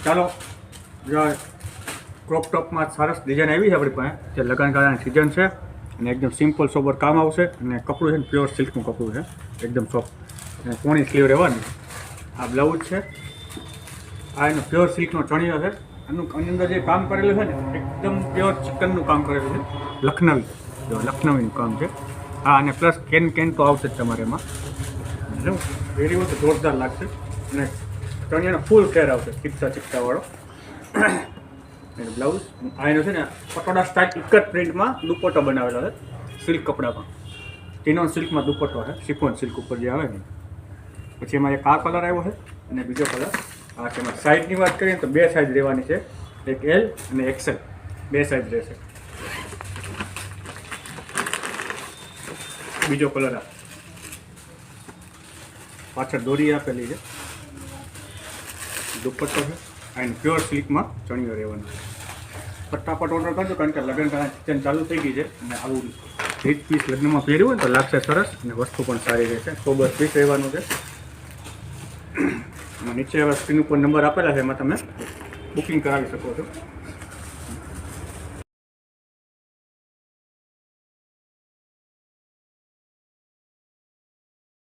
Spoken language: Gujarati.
ચાલો ક્રોપ ટોપમાં સરસ ડિઝાઇન આવી છે આપણી પાસે, જે લગ્નગાળાની સિઝન છે અને એકદમ સિમ્પલ સોબર કામ આવશે. અને કપડું છે ને પ્યોર સિલ્કનું કપડું છે, એકદમ સોફ્ટ અને પોણી સ્લીવ રહેવાની. આ બ્લાઉઝ છે, આ એનો પ્યોર સિલ્કનો ચણિયો છે. આની અંદર જે કામ કરેલું છે ને એકદમ પ્યોર ચિકનનું કામ કરેલું છે, લખનવી, જો લખનવીનું કામ છે. હા, અને પ્લસ કેન તો આવશે જ તમારે એમાં. પહેરી હોય તો જોરદાર લાગશે. અને ચણિયાનો ફૂલ ફ્લેર આવશે, ચિપસાવાળો. બ્લાઉઝ આ એનો છે ને પટોળા સ્ટાઇલ ઇકટ પ્રિન્ટમાં દુપટ્ટો બનાવેલો છે, સિલ્ક કપડામાં. ટીનોન સિલ્કમાં દુપટ્ટો છે, શિફોન સિલ્ક ઉપર જે આવે ને. પછી એમાં એક આ કલર આવ્યો છે અને બીજો કલર આ છે. એમાં સાઇઝની વાત કરીએ તો 2 સાઇઝ રહેવાની છે, એક એલ અને એક્સેલ, 2 સાઇઝ રહેશે. બીજો કલર આ પાછળ દોરી આપેલી છે, દુપટ્ટો છે. અને પ્યોર સિલ્કમાં ચણિયો રહેવાનો. ફટાફટ ઓર્ડર કરજો, કારણ કે લગ્નગાળાની સિઝન ચાલુ થઈ ગઈ છે. અને આવું રીચ પીસ લગ્નમાં પહેર્યું હોય તો લાગશે સરસ, અને વસ્તુ પણ સારી રહેશે. સોબર પીસ રહેવાનું છે. નીચે હવે સ્ક્રીન ઉપર નંબર આપેલા છે, એમાં તમે બુકિંગ કરાવી શકો છો.